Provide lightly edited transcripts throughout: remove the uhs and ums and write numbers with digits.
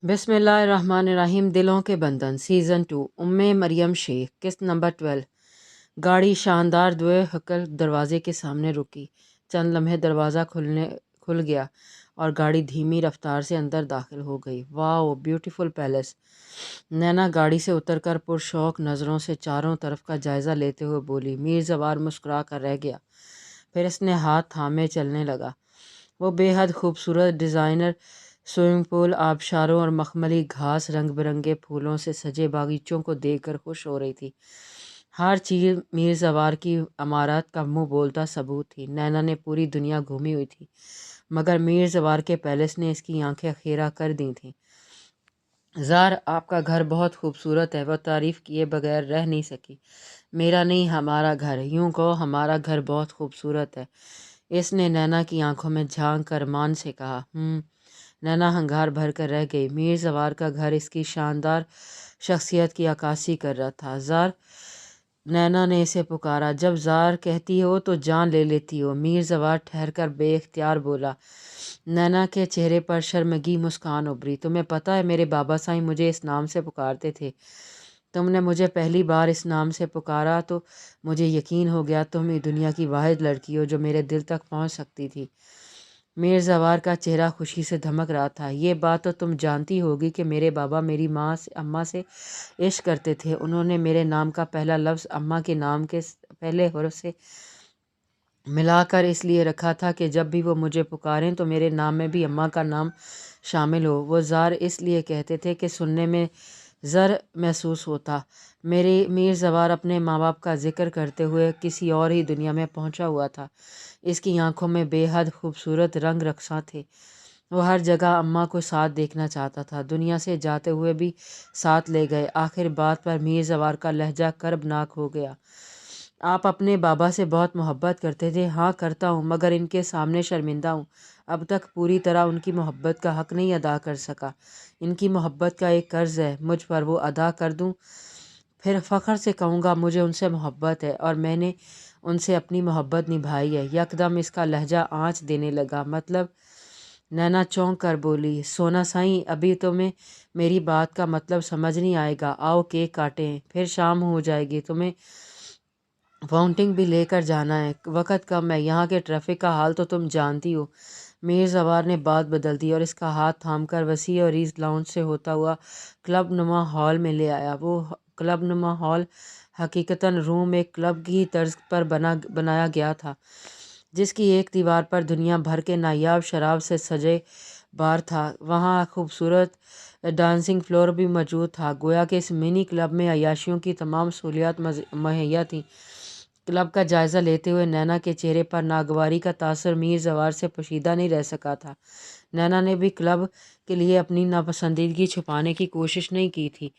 बिस्मिल्लाहिर्रहमानिर्रहीम। दिलों के बंधन सीज़न 2 उम्मे मरियम शेख किस्त नंबर 12। गाड़ी शानदार दुए हकल दरवाजे के सामने रुकी। चंद लम्हे दरवाज़ा खुल गया और गाड़ी धीमी रफ्तार से अंदर दाखिल हो गई। Wow beautiful palace. नैना गाड़ी से उतरकर पुरशौक नज़रों से चारों तरफ का जायज़ा लेते हुए बोली। मीर जवार मुस्कुरा कर रह गया, फिर इसने हाथ थामे चलने लगा। वो बेहद खूबसूरत डिज़ाइनर स्विमिंग पूल, आबशारों और मखमली घास, रंग बिरंगे फूलों से सजे बागीचों को देखकर खुश हो रही थी। हर चीज़ मीर जवार की अमारत का मुंह बोलता सबूत थी। नैना ने पूरी दुनिया घूमी हुई थी, मगर मीर जवार के पैलेस ने इसकी आंखें खेरा कर दी थीं। ज़ार, आपका घर बहुत खूबसूरत है। वह तारीफ़ किए बगैर रह नहीं सकी। मेरा नहीं, हमारा घर। यूं कहो, हमारा घर बहुत खूबसूरत है। इसने नैना की आंखों में झांक कर मान से कहा। नैना हंगार भर कर रह गई। मीर जवार का घर इसकी शानदार शख्सियत की अक्कासी कर रहा था। ज़ार, नैना ने इसे पुकारा। जब ज़ार कहती हो तो जान ले लेती हो। मीर जवार ठहर कर बेख्तियार बोला। नैना के चेहरे पर शर्मगी मुस्कान उभरी। तुम्हें पता है, मेरे बाबा साईं मुझे इस नाम से पुकारते थे। तुमने मुझे पहली बार इस नाम से पुकारा तो मुझे यकीन हो गया तुम ही दुनिया की वाहिद लड़की हो जो मेरे दिल तक पहुंच सकती थी। मीर जवार का चेहरा खुशी से धमक रहा था। ये बात तो तुम जानती होगी कि मेरे बाबा मेरी माँ से, अम्मा से इश्क करते थे। उन्होंने मेरे नाम का पहला लफ्ज़ अम्मा के नाम के पहले हुर्फ से मिलाकर इसलिए रखा था कि जब भी वो मुझे पुकारें तो मेरे नाम में भी अम्मा का नाम शामिल हो। वो ज़ार इसलिए कहते थे कि सुनने में ज़र महसूस होता। मेरे मीर जवार अपने माँ बाप का जिक्र करते हुए किसी और ही दुनिया में पहुंचा हुआ था। इसकी आंखों में बेहद खूबसूरत रंग रक्सा थे। वो हर जगह अम्मा को साथ देखना चाहता था। दुनिया से जाते हुए भी साथ ले गए। आखिर बात पर मीर जवार का लहजा कर्बनाक हो गया। आप अपने बाबा से बहुत मोहब्बत करते थे। हाँ करता हूँ, मगर इनके सामने शर्मिंदा हूँ। अब तक पूरी तरह उनकी मोहब्बत का हक़ नहीं अदा कर सका। इनकी मोहब्बत का एक कर्ज़ है, मुझ पर वो अदा कर दूँ, फिर फ़ख्र से कहूँगा मुझे उनसे मोहब्बत है और मैंने उनसे अपनी मोहब्बत निभाई है। यकदम इसका लहजा आँच देने लगा। मतलब? नैना चौंक कर बोली। सोना साईं, अभी तुम्हें मेरी बात का मतलब समझ नहीं आएगा। आओ केक काटें, फिर शाम हो जाएगी। तुम्हें फाउंटिंग भी लेकर जाना है। वक़्त कम है, यहाँ के ट्रैफिक का हाल तो तुम जानती हो। मीर जवार ने बात बदल दी और इसका हाथ थामकर वसी और रीज लाउंज से होता हुआ क्लब नुमा हॉल में ले आया। वो क्लब नुमा हॉल हकीकतन रूम एक क्लब की तर्ज पर बनाया गया था, जिसकी एक दीवार पर दुनिया भर के नायाब शराब से सजे बार था। वहाँ खूबसूरत डांसिंग फ्लोर भी मौजूद था। गोया कि इस मिनी क्लब में अय्याशियों की तमाम सहूलियात मुहैया थीं। क्लब का जायज़ा लेते हुए नैना के चेहरे पर नागवारी का तासर मीर जवार से पोशीदा नहीं रह सका था। नैना ने भी क्लब के लिए अपनी नापसंदीदगी छुपाने की कोशिश नहीं की थी।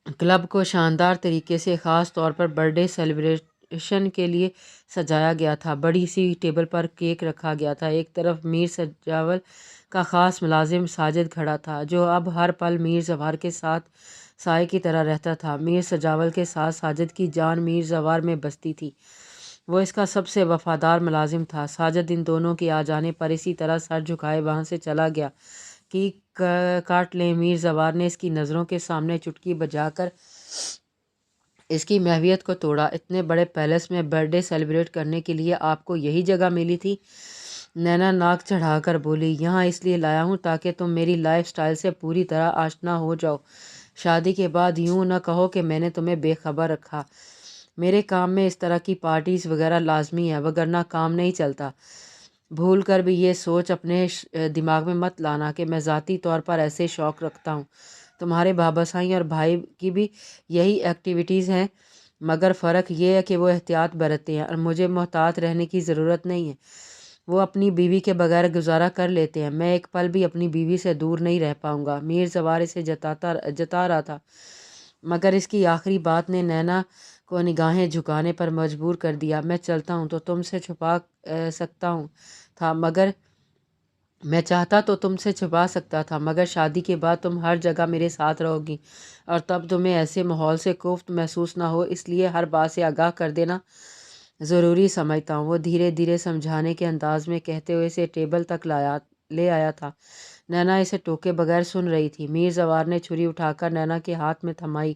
क्लब को शानदार तरीके से ख़ास तौर पर बर्थडे सेलिब्रेशन के लिए सजाया गया था। बड़ी सी टेबल पर केक रखा गया था। एक तरफ मीर सजावल का ख़ास मुलाजिम साजिद खड़ा था, जो अब हर पल मीर जवार के साथ साए की तरह रहता था। मीर सजावल के साथ साजिद की जान मीर जवार में बसती थी। वो इसका सबसे वफादार मुलाजिम था। साजिद इन दोनों के आ जाने पर इसी तरह सर झुकाए वहाँ से चला गया कि काट लें। मीर जवार ने इसकी नज़रों के सामने चुटकी बजाकर इसकी महवियत को तोड़ा। इतने बड़े पैलेस में बर्थडे सेलिब्रेट करने के लिए आपको यही जगह मिली थी? नैना नाक चढ़ाकर बोली। यहाँ इसलिए लाया हूँ ताकि तुम मेरी लाइफ स्टाइल से पूरी तरह आशना हो जाओ। शादी के बाद यूँ न कहो कि मैंने तुम्हें बेखबर रखा। मेरे काम में इस तरह की पार्टीज़ वगैरह लाजमी है, वगरना काम नहीं चलता। भूल कर भी ये सोच अपने दिमाग में मत लाना कि मैं ज़ाती तौर पर ऐसे शौक़ रखता हूँ। तुम्हारे बाबा साईं और भाई की भी यही एक्टिविटीज़ हैं, मगर फ़र्क ये है कि वो एहतियात बरतते हैं और मुझे मोहतात रहने की ज़रूरत नहीं है। वो अपनी बीवी के बगैर गुजारा कर लेते हैं। मैं एक पल भी अपनी बीवी से दूर नहीं रह पाऊँगा। मीर जवार इसे जता रहा था, मगर इसकी आखिरी बात ने नैना को निगाहें झुकाने पर मजबूर कर दिया। मैं चलता हूँ तो तुमसे छुपा सकता हूँ था, मगर मैं चाहता तो तुमसे छुपा सकता था, मगर शादी के बाद तुम हर जगह मेरे साथ रहोगी और तब तुम्हें ऐसे माहौल से कोफ्त महसूस ना हो, इसलिए हर बात से आगाह कर देना ज़रूरी समझता हूँ। वो धीरे धीरे समझाने के अंदाज में कहते हुए इसे टेबल तक ले आया था। नैना इसे टोके बगैर सुन रही थी। मीर जवार ने छुरी उठाकर नैना के हाथ में थमाई,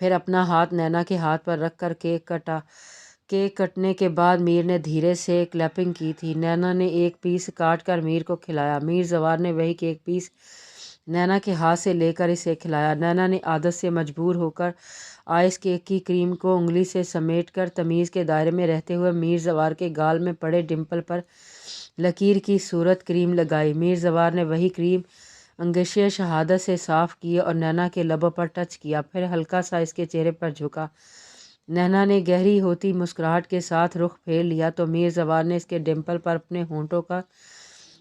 फिर अपना हाथ नैना के हाथ पर रख कर केक कटा। केक कटने के बाद मीर ने धीरे से क्लैपिंग की थी। नैना ने एक पीस काट कर मीर को खिलाया। मीर जवार ने वही केक पीस नैना के हाथ से लेकर इसे खिलाया। नैना ने आदत से मजबूर होकर आइस केक की क्रीम को उंगली से समेटकर तमीज़ के दायरे में रहते हुए मीर जवार के गाल में पड़े डिंपल पर लकीर की सूरत क्रीम लगाई। मीर जवार ने वही क्रीम अंगेशे शहादत से साफ़ की और नैना के लबों पर टच किया, फिर हल्का सा इसके चेहरे पर झुका। नैना ने गहरी होती मुस्कुराहट के साथ रुख फेर लिया तो मीर जवार ने इसके डिंपल पर अपने होंठों का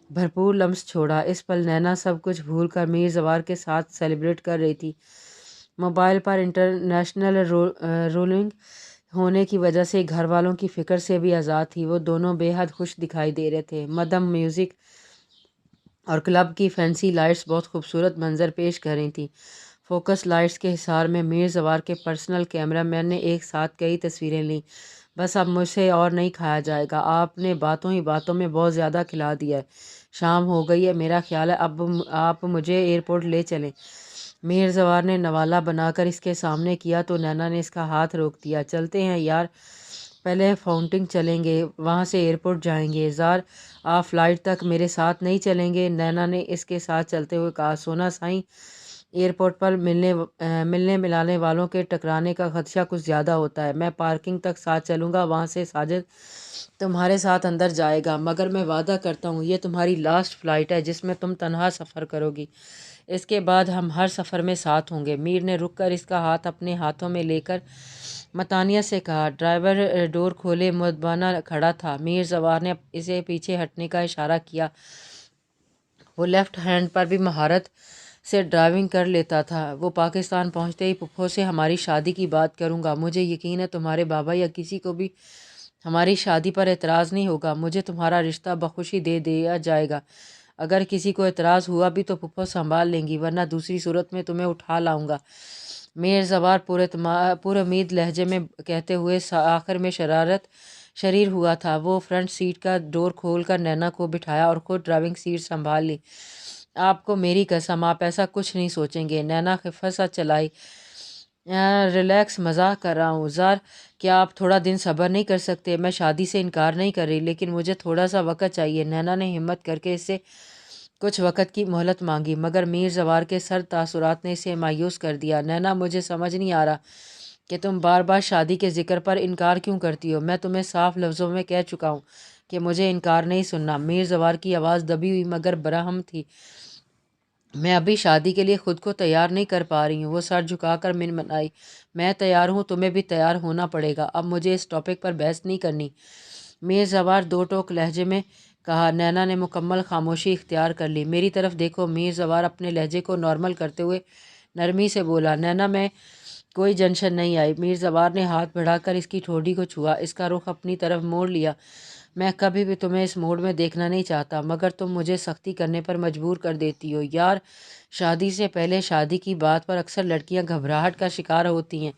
भरपूर लम्स छोड़ा। इस पल नैना सब कुछ भूल कर मीर जवार के साथ सेलिब्रेट कर रही थी। मोबाइल पर इंटरनेशनल रोलिंग होने की वजह से घर वालों की फ़िक्र से भी आज़ाद थी। वो दोनों बेहद खुश दिखाई दे रहे थे। मदम म्यूज़िक और क्लब की फैंसी लाइट्स बहुत खूबसूरत मंजर पेश कर रही थी। फोकस लाइट्स के हिसार में मीर जवार के पर्सनल कैमरामैन ने एक साथ कई तस्वीरें लीं। बस अब मुझसे और नहीं खाया जाएगा, आपने बातों ही बातों में बहुत ज़्यादा खिला दिया है। शाम हो गई है, मेरा ख्याल है अब आप मुझे एयरपोर्ट ले चलें। मीर जवार ने नवाला बनाकर इसके सामने किया तो नैना ने इसका हाथ रोक दिया। चलते हैं यार, पहले फाउंटिंग चलेंगे, वहाँ से एयरपोर्ट जाएंगे। ज़ार, आप फ़्लाइट तक मेरे साथ नहीं चलेंगे? नैना ने इसके साथ चलते हुए कहा। सोना साईं, एयरपोर्ट पर मिलने मिलाने वालों के टकराने का खदशा कुछ ज़्यादा होता है। मैं पार्किंग तक साथ चलूँगा, वहाँ से साजिद तुम्हारे साथ अंदर जाएगा, मगर मैं वादा करता हूँ ये तुम्हारी लास्ट फ़्लाइट है जिसमें तुम तनहा सफ़र करोगी। इसके बाद हम हर सफ़र में साथ होंगे। मीर ने रुक कर इसका हाथ अपने हाथों में लेकर मतानिया से कहा। ड्राइवर डोर खोले मुद्दबाना खड़ा था। मीर जवार ने इसे पीछे हटने का इशारा किया। वो लेफ़्ट हैंड पर भी महारत से ड्राइविंग कर लेता था। वो पाकिस्तान पहुंचते ही पुप्पो से हमारी शादी की बात करूंगा। मुझे यकीन है तुम्हारे बाबा या किसी को भी हमारी शादी पर एतराज़ नहीं होगा। मुझे तुम्हारा रिश्ता बखुशी दे दिया जाएगा। अगर किसी को एतराज़ हुआ भी तो पुप्पो संभाल लेंगी, वरना दूसरी सूरत में तुम्हें उठा लाऊंगा। मीर जवार पूरे उम्मीद लहजे में कहते हुए आखिर में शरीर हुआ था। वो फ्रंट सीट का डोर खोलकर नैना को बिठाया और खुद ड्राइविंग सीट संभाल ली। आपको मेरी कसम, आप ऐसा कुछ नहीं सोचेंगे। नैना खिफ़त सा चलाई। रिलैक्स, मजाक कर रहा हूँ। ज़ार, क्या आप थोड़ा दिन सब्र नहीं कर सकते? मैं शादी से इनकार नहीं कर रही, लेकिन मुझे थोड़ा सा वक्त चाहिए। नैना ने हिम्मत करके इससे कुछ वक़्त की मोहलत मांगी, मगर मीर जवार के सर तासुरात ने इसे मायूस कर दिया। नैना, मुझे समझ नहीं आ रहा कि तुम बार बार शादी के ज़िक्र पर इनकार क्यों करती हो। मैं तुम्हें साफ लफ्ज़ों में कह चुका हूँ कि मुझे इनकार नहीं सुनना। मीर जवार की आवाज़ दबी हुई मगर बरहम थी। मैं अभी शादी के लिए ख़ुद को तैयार नहीं कर पा रही हूँ। वो सर झुकाकर मिनमनाई। मैं तैयार हूँ, तुम्हें भी तैयार होना पड़ेगा। अब मुझे इस टॉपिक पर बहस नहीं करनी। मीर जवार दो टोक लहजे में कहा। नैना ने मुकम्मल खामोशी इख्तियार कर ली। मेरी तरफ देखो। मीर जवार अपने लहजे को नॉर्मल करते हुए नरमी से बोला। नैना, मैं कोई जंशन नहीं आई। मीर जवार ने हाथ बढ़ाकर इसकी ठोड़ी को छुआ, इसका रुख अपनी तरफ मोड़ लिया। मैं कभी भी तुम्हें इस मूड में देखना नहीं चाहता, मगर तुम मुझे सख्ती करने पर मजबूर कर देती हो। यार, शादी से पहले शादी की बात पर अक्सर लड़कियां घबराहट का शिकार होती हैं,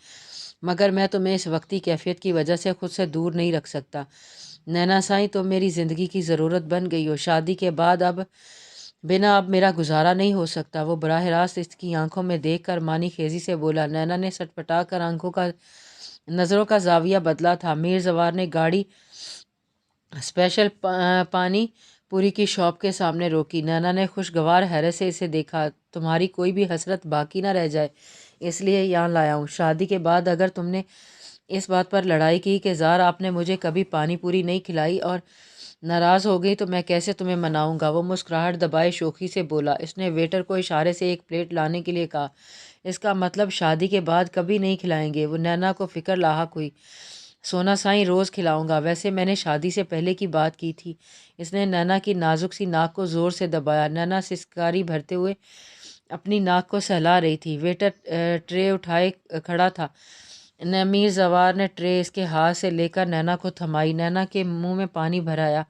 मगर मैं तुम्हें इस वक्ती कैफियत की वजह से खुद से दूर नहीं रख सकता। नैना साईं, तुम मेरी ज़िंदगी की ज़रूरत बन गई हो। शादी के बाद अब मेरा गुजारा नहीं हो सकता। वो बराह रास्त इसकी आंखों में देखकर मानी खेजी से बोला। नैना ने सटपटा कर आंखों का नज़रों का जाविया बदला था। मीर जवार ने गाड़ी स्पेशल पानी पूरी की शॉप के सामने रोकी। नैना ने खुशगवार हैरत से इसे देखा। तुम्हारी कोई भी हसरत बाकी ना रह जाए, इसलिए यहाँ लाया हूँ। शादी के बाद अगर तुमने इस बात पर लड़ाई की कि ज़ार आपने मुझे कभी पानी पूरी नहीं खिलाई और नाराज़ हो गई, तो मैं कैसे तुम्हें मनाऊंगा। वो मुस्कुराहट दबाए शोखी से बोला। इसने वेटर को इशारे से एक प्लेट लाने के लिए कहा। इसका मतलब शादी के बाद कभी नहीं खिलाएंगे। वो नैना को फ़िक्र लाहक हुई। सोना साईं, रोज़ खिलाऊंगा। वैसे मैंने शादी से पहले की बात की थी। इसने नैना की नाजुक सी नाक को ज़ोर से दबाया। नैना सिसकारी भरते हुए अपनी नाक को सहला रही थी। वेटर ट्रे उठाए खड़ा था। मीर जवार ने ट्रे इसके हाथ से लेकर नैना को थमाई। नैना के मुंह में पानी भराया।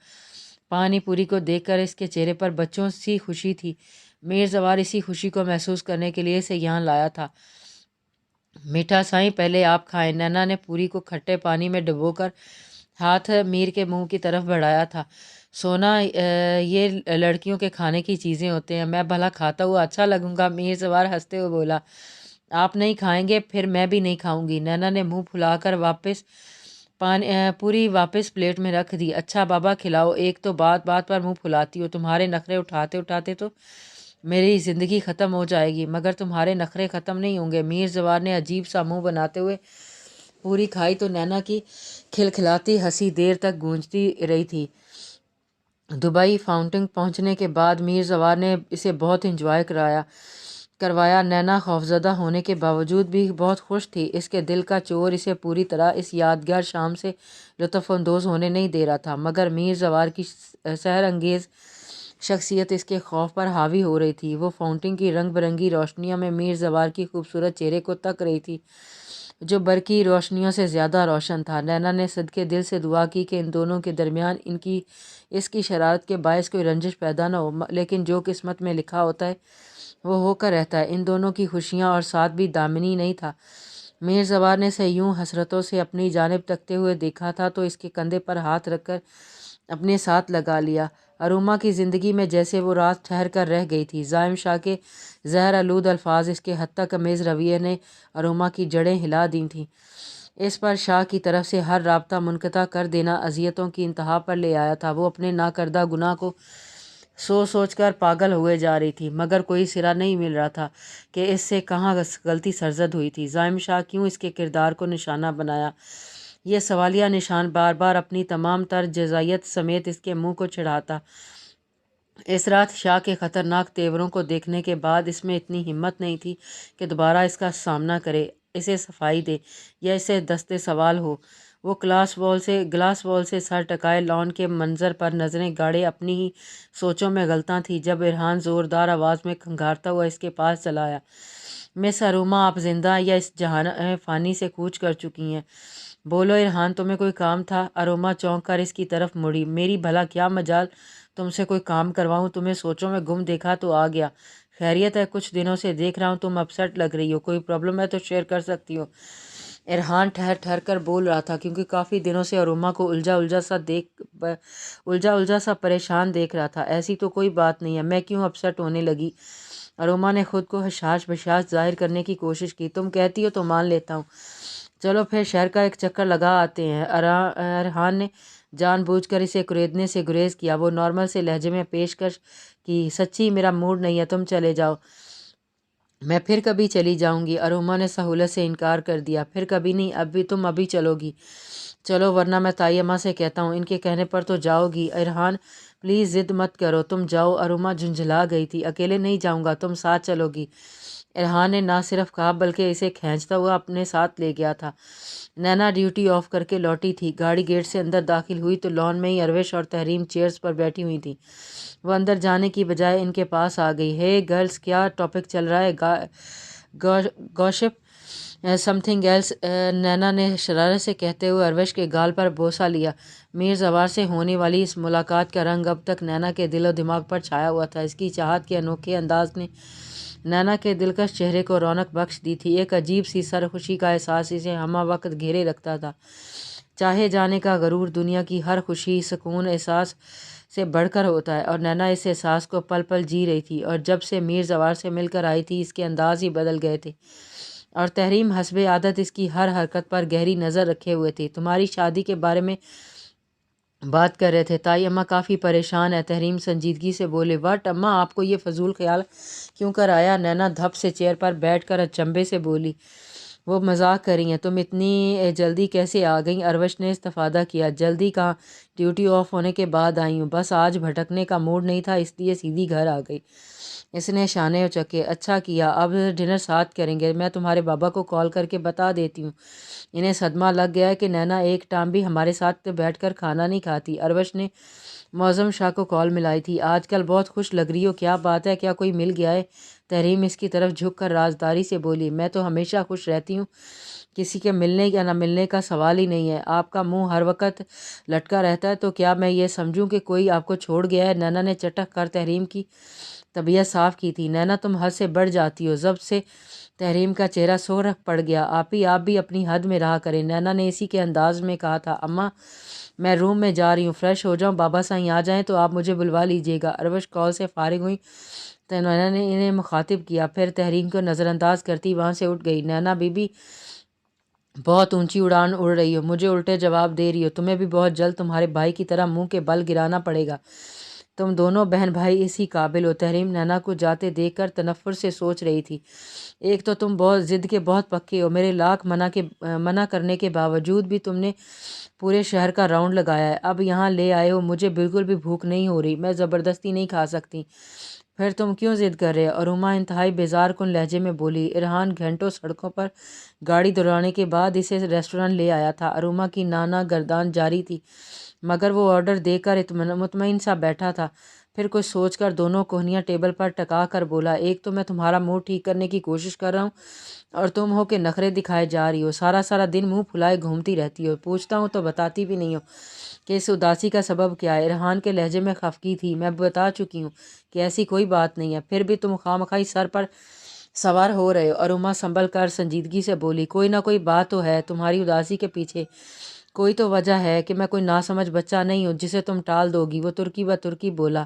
पानी पूरी को देखकर इसके चेहरे पर बच्चों सी खुशी थी। मीर जवार इसी खुशी को महसूस करने के लिए इसे यहाँ लाया था। मीठा साईं, पहले आप खाएं। नैना ने पूरी को खट्टे पानी में डुबोकर ہاتھ میر کے منہ کی طرف بڑھایا تھا۔ سونا، یہ لڑکیوں کے کھانے کی چیزیں ہوتے ہیں، میں بھلا کھاتا ہوا اچھا لگوں گا؟ میر سوار ہنستے ہوئے بولا۔ آپ نہیں کھائیں گے پھر میں بھی نہیں کھاؤں گی۔ نینا نے منہ پھلا کر پوری واپس پلیٹ میں رکھ دی۔ اچھا بابا کھلاؤ، ایک تو بات بات پر منہ پھلاتی ہو، تمہارے نخرے اٹھاتے اٹھاتے تو میری زندگی ختم ہو جائے گی، مگر تمہارے نخرے ختم نہیں ہوں گے۔ میر زوار نے عجیب سا منہ بناتے ہوئے پوری کھائی تو نینا کی کھلکھلاتی ہنسی دیر تک گونجتی رہی تھی۔ دبئی فاؤنٹین پہنچنے کے بعد میر زوار نے اسے بہت انجوائے کروایا۔ نینا خوفزدہ ہونے کے باوجود بھی بہت خوش تھی۔ اس کے دل کا چور اسے پوری طرح اس یادگار شام سے لطف اندوز ہونے نہیں دے رہا تھا، مگر میر زوار کی سحر انگیز شخصیت اس کے خوف پر حاوی ہو رہی تھی۔ وہ فاؤنٹین کی رنگ برنگی روشنیوں میں میر زوار کی خوبصورت چہرے کو تک رہی تھی، جو برقی روشنیوں سے زیادہ روشن تھا۔ نینا نے صدقے دل سے دعا کی کہ ان دونوں کے درمیان اس کی شرارت کے باعث کوئی رنجش پیدا نہ ہو، لیکن جو قسمت میں لکھا ہوتا ہے وہ ہو کر رہتا ہے۔ ان دونوں کی خوشیاں اور ساتھ بھی دامنی نہیں تھا۔ میر زوار نے اسے یوں حسرتوں سے اپنی جانب تکتے ہوئے دیکھا تھا تو اس کے کندھے پر ہاتھ رکھ کر اپنے ساتھ لگا لیا۔ اروما کی زندگی میں جیسے وہ رات ٹھہر کر رہ گئی تھی۔ زائم شاہ کے زہر آلود الفاظ، اس کے حتی کمیز رویے نے اروما کی جڑیں ہلا دی تھیں۔ اس پر شاہ کی طرف سے ہر رابطہ منقطع کر دینا اذیتوں کی انتہا پر لے آیا تھا۔ وہ اپنے ناکردہ گناہ کو سوچ کر پاگل ہوئے جا رہی تھی، مگر کوئی سرا نہیں مل رہا تھا کہ اس سے کہاں غلطی سرزد ہوئی تھی۔ زائم شاہ کیوں اس کے کردار کو نشانہ بنایا؟ یہ سوالیہ نشان بار بار اپنی تمام تر جزئیات سمیت اس کے منہ کو چڑھاتا۔ اس رات شاہ کے خطرناک تیوروں کو دیکھنے کے بعد اس میں اتنی ہمت نہیں تھی کہ دوبارہ اس کا سامنا کرے، اسے صفائی دے یا اسے دست سوال ہو۔ وہ گلاس وال سے سر ٹکائے لان کے منظر پر نظریں گاڑے اپنی ہی سوچوں میں غلطاں تھی جب ارحان زوردار آواز میں کھنگھارتا ہوا اس کے پاس چلا آیا۔ مس اروما، آپ زندہ یا اس جہان فانی سے کوچ کر چکی ہیں؟ بولو ارحان، تمہیں کوئی کام تھا؟ اروما چونک کر اس کی طرف مڑی۔ میری بھلا کیا مجال تم سے کوئی کام کرواؤں؟ تمہیں سوچوں میں گم دیکھا تو آ گیا۔ خیریت ہے؟ کچھ دنوں سے دیکھ رہا ہوں تم اپسٹ لگ رہی ہو، کوئی پرابلم ہے تو شیئر کر سکتی ہو۔ ارحان ٹھہر کر بول رہا تھا کیونکہ کافی دنوں سے اروما کو الجھا سا پریشان دیکھ رہا تھا۔ ایسی تو کوئی بات نہیں ہے، میں کیوں اپسٹ ہونے لگی؟ اروما نے خود کو حشاش بشاش ظاہر کرنے کی کوشش کی۔ تم کہتی ہو تو مان لیتا ہوں، چلو پھر شہر کا ایک چکر لگا آتے ہیں۔ ارحان نے جان بوجھ کر اسے کریدنے سے گریز کیا۔ وہ نارمل سے لہجے میں پیشکش کی، سچی میرا موڈ نہیں ہے، تم چلے جاؤ، میں پھر کبھی چلی جاؤں گی۔ اروما نے سہولت سے انکار کر دیا۔ پھر کبھی نہیں، تم ابھی چلو گی؟ چلو ورنہ میں تائی اماں سے کہتا ہوں، ان کے کہنے پر تو جاؤ گی۔ ارحان پلیز ضد مت کرو، تم جاؤ۔ اروما جھنجھلا گئی تھی۔ اکیلے نہیں جاؤں گا، تم ساتھ چلو گی؟ ارحان نے نہ صرف کہا بلکہ اسے کھینچتا ہوا اپنے ساتھ لے گیا تھا۔ نینا ڈیوٹی آف کر کے لوٹی تھی۔ گاڑی گیٹ سے اندر داخل ہوئی تو لان میں ہی اروش اور تحریم چیئرز پر بیٹھی ہوئی تھیں۔ وہ اندر جانے کی بجائے ان کے پاس آ گئی۔ ہے گرلز، کیا ٹاپک چل رہا ہے؟ گوسپ؟ سم تھنگ ایلس، نینا نے شرارت سے کہتے ہوئے اروش کے گال پر بوسہ لیا۔ میر زوار سے ہونے والی اس ملاقات کا رنگ اب تک نینا کے دل و دماغ پر چھایا ہوا تھا۔ اس کی چاہت کے انوکھے انداز نے نینا کے دلکش چہرے کو رونق بخش دی تھی۔ ایک عجیب سی سرخوشی کا احساس اسے ہمہ وقت گھیرے رکھتا تھا۔ چاہے جانے کا غرور دنیا کی ہر خوشی سکون احساس سے بڑھ کر ہوتا ہے، اور نینا اس احساس کو پل پل جی رہی تھی، اور جب سے میر زوار سے مل کر آئی تھی اس کے انداز ہی بدل گئے تھے، اور تحریم حسب عادت اس کی ہر حرکت پر گہری نظر رکھے ہوئے تھی۔ تمہاری شادی کے بارے میں بات کر رہے تھے، تائی اماں کافی پریشان ہے۔ تحریم سنجیدگی سے بولے۔ واٹ اماں، آپ کو یہ فضول خیال کیوں کر آیا؟ نینا دھپ سے چیئر پر بیٹھ کر اچنبھے سے بولی۔ وہ مذاق کر رہی ہیں، تم اتنی جلدی کیسے آ گئیں؟ اروش نے استفادہ کیا۔ جلدی کہاں، ڈیوٹی آف ہونے کے بعد آئی ہوں، بس آج بھٹکنے کا موڈ نہیں تھا اس لیے سیدھی گھر آ گئی۔ اس نے شانے اچکے۔ اچھا کیا، اب ڈنر ساتھ کریں گے، میں تمہارے بابا کو کال کر کے بتا دیتی ہوں۔ انہیں صدمہ لگ گیا ہے کہ نینا ایک ٹائم بھی ہمارے ساتھ بیٹھ کر کھانا نہیں کھاتی۔ اروش نے معظم شاہ کو کال ملائی تھی۔ آج کل بہت خوش لگ رہی ہو، کیا بات ہے؟ کیا کوئی مل گیا ہے؟ تحریم اس کی طرف جھک کر رازداری سے بولی۔ میں تو ہمیشہ خوش رہتی ہوں، کسی کے ملنے یا نہ ملنے کا سوال ہی نہیں ہے۔ آپ کا منہ ہر وقت لٹکا رہتا ہے تو کیا میں یہ سمجھوں کہ کوئی آپ کو چھوڑ گیا ہے؟ نینا نے چٹک کر تحریم کی طبیعت صاف کی تھی۔ نینا تم حد سے بڑھ جاتی ہو۔ ضبط سے تحریم کا چہرہ سرخ پڑ گیا۔ آپ بھی اپنی حد میں رہا کریں۔ نینا نے اسی کے انداز میں کہا تھا، اماں میں روم میں جا رہی ہوں، فریش ہو جاؤں، بابا سائیں آ جائیں تو آپ مجھے بلوا لیجیے گا۔ اروش کال سے فارغ ہوئی تو نینا نے انہیں مخاطب کیا، پھر تحریم کو نظر انداز کرتی وہاں سے اٹھ گئی۔ نینا بی بی بہت اونچی اڑان اڑ رہی ہو، مجھے الٹے جواب دے رہی ہو، تمہیں بھی بہت جلد تمہارے بھائی کی طرح منہ کے بل گرانا پڑے گا، تم دونوں بہن بھائی اسی قابل ہو۔ تحریم نینا کو جاتے دیکھ کر تنفر سے سوچ رہی تھی، ایک تو تم بہت ضد کے بہت پکے ہو، میرے لاکھ منع کرنے کے باوجود بھی تم نے پورے شہر کا راؤنڈ لگایا ہے، اب یہاں لے آئے ہو، مجھے بالکل بھی بھوک نہیں ہو رہی، میں زبردستی نہیں کھا سکتی، پھر تم کیوں ضد کر رہے ہو؟ اروما انتہائی بیزار کن لہجے میں بولی۔ ارحان گھنٹوں سڑکوں پر گاڑی دوڑانے کے بعد اسے ریسٹورانٹ لے آیا تھا۔ اروما کی نانا گردان جاری تھی مگر وہ آرڈر دے کر مطمئن سا بیٹھا تھا، پھر کچھ سوچ کر دونوں کوہنیاں ٹیبل پر ٹکا کر بولا، ایک تو میں تمہارا موڈ ٹھیک کرنے کی کوشش کر رہا ہوں اور تم ہو کہ نخرے دکھائے جا رہی ہو، سارا دن منہ پھلائے گھومتی رہتی ہو، پوچھتا ہوں تو بتاتی بھی نہیں ہو کہ اس اداسی کا سبب کیا ہے۔ ارحان کے لہجے میں خفگی تھی، میں بتا چکی ہوں کہ ایسی کوئی بات نہیں ہے، پھر بھی تم خواہ سر پر سوار ہو رہے ہو۔ اروما سنبھل کر سنجیدگی سے بولی، کوئی نہ کوئی بات تو ہے، تمہاری اداسی کے پیچھے کوئی تو وجہ ہے کہ میں کوئی ناسمجھ بچہ نہیں ہوں جسے تم ٹال دو گی۔ وہ ترکی بولا،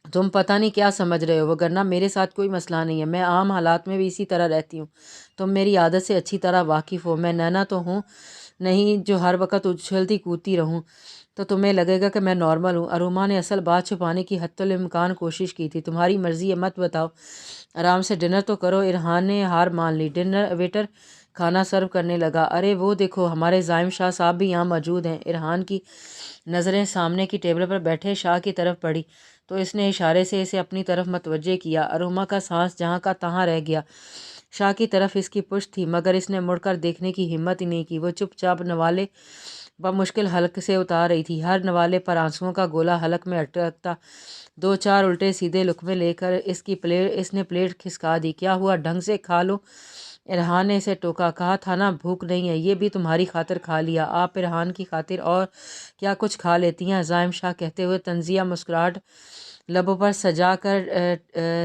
تم پتہ نہیں کیا سمجھ رہے ہو، وگرنہ میرے ساتھ کوئی مسئلہ نہیں ہے، میں عام حالات میں بھی اسی طرح رہتی ہوں، تم میری عادت سے اچھی طرح واقف ہو، میں نینا تو ہوں نہیں جو ہر وقت اچھلتی کودتی رہوں تو تمہیں لگے گا کہ میں نارمل ہوں۔ اروما نے اصل بات چھپانے کی حتی الامکان کوشش کی تھی، تمہاری مرضی ہے، مت بتاؤ، آرام سے ڈنر تو کرو۔ ارحان نے ہار مان لی۔ ویٹر کھانا سرو کرنے لگا۔ ارے وہ دیکھو، ہمارے زائم شاہ صاحب بھی یہاں موجود ہیں۔ ارحان کی نظریں سامنے کی ٹیبل پر بیٹھے شاہ کی طرف پڑی تو اس نے اشارے سے اسے اپنی طرف متوجہ کیا۔ اروما کا سانس جہاں کا تہاں رہ گیا، شاہ کی طرف اس کی پشت تھی مگر اس نے مڑ کر دیکھنے کی ہمت ہی نہیں کی۔ وہ چپ چاپ نوالے بمشکل حلق سے اتار رہی تھی، ہر نوالے پر آنسوؤں کا گولا حلق میں اٹکتا، دو چار الٹے سیدھے لقمے لے کر اس نے پلیٹ کھسکا دی۔ کیا ہوا، ڈھنگ سے کھا لو، ارحان نے اسے ٹوکا، کہا تھا نا بھوک نہیں ہے، یہ بھی تمہاری خاطر کھا لیا، آپ ارحان کی خاطر اور کیا کچھ کھا لیتی ہیں، زائم شاہ کہتے ہوئے طنزیہ مسکراہٹ لبوں پر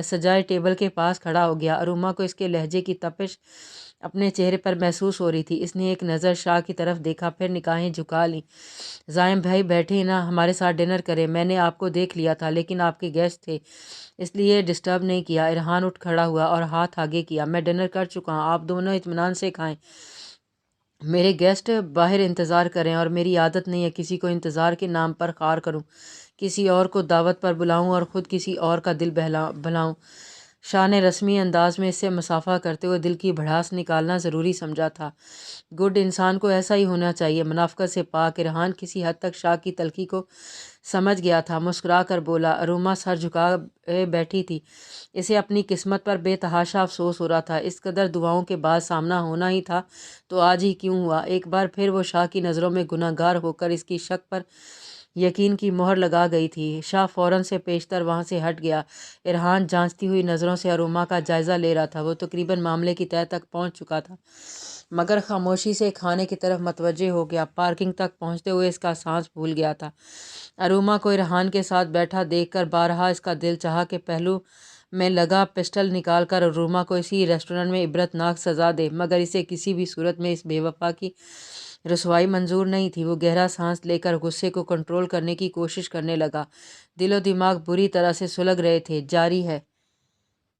سجائے ٹیبل کے پاس کھڑا ہو گیا۔ اروما کو اس کے لہجے کی تپش اپنے چہرے پر محسوس ہو رہی تھی۔ اس نے ایک نظر شاہ کی طرف دیکھا، پھر نگاہیں جھکا لیں۔ زائم بھائی بیٹھے نا، ہمارے ساتھ ڈنر کریں، میں نے آپ کو دیکھ لیا تھا لیکن آپ کے گیسٹ تھے اس لیے ڈسٹرب نہیں کیا۔ ارحان اٹھ کھڑا ہوا اور ہاتھ آگے کیا، میں ڈنر کر چکا ہوں، آپ دونوں اطمینان سے کھائیں، میرے گیسٹ باہر انتظار کریں اور میری عادت نہیں ہے کسی کو انتظار کے نام پر خوار کروں، کسی اور کو دعوت پر بلاؤں اور خود کسی اور کا دل بہلاؤں۔ شاہ نے رسمی انداز میں اس سے مصافحہ کرتے ہوئے دل کی بھڑاس نکالنا ضروری سمجھا تھا۔ گڈ انسان کو ایسا ہی ہونا چاہیے، منافقت سے پاک۔ ارحان کسی حد تک شاہ کی تلخی کو سمجھ گیا تھا، مسکرا کر بولا۔ اروما سر جھکائے بیٹھی تھی، اسے اپنی قسمت پر بے تحاشا افسوس ہو رہا تھا، اس قدر دعاؤں کے بعد سامنا ہونا ہی تھا تو آج ہی کیوں ہوا۔ ایک بار پھر وہ شاہ کی نظروں میں گناہ گار ہو کر اس کی شک پر یقین کی مہر لگا گئی تھی۔ شاہ فوراً سے پیشتر وہاں سے ہٹ گیا۔ ارحان جانچتی ہوئی نظروں سے اروما کا جائزہ لے رہا تھا، وہ تقریباً معاملے کی تہہ تک پہنچ چکا تھا مگر خاموشی سے کھانے کی طرف متوجہ ہو گیا۔ پارکنگ تک پہنچتے ہوئے اس کا سانس پھول گیا تھا۔ اروما کو ارحان کے ساتھ بیٹھا دیکھ کر بارہا اس کا دل چاہا کہ پہلو میں لگا پسٹل نکال کر اروما کو اسی ریسٹورانٹ میں عبرت ناک سزا دے، مگر اسے کسی بھی صورت میں اس بے وفا کی رسوائی منظور نہیں تھی۔ وہ گہرا سانس لے کر غصے کو کنٹرول کرنے کی کوشش کرنے لگا، دل و دماغ بری طرح سے سلگ رہے تھے۔ جاری ہے۔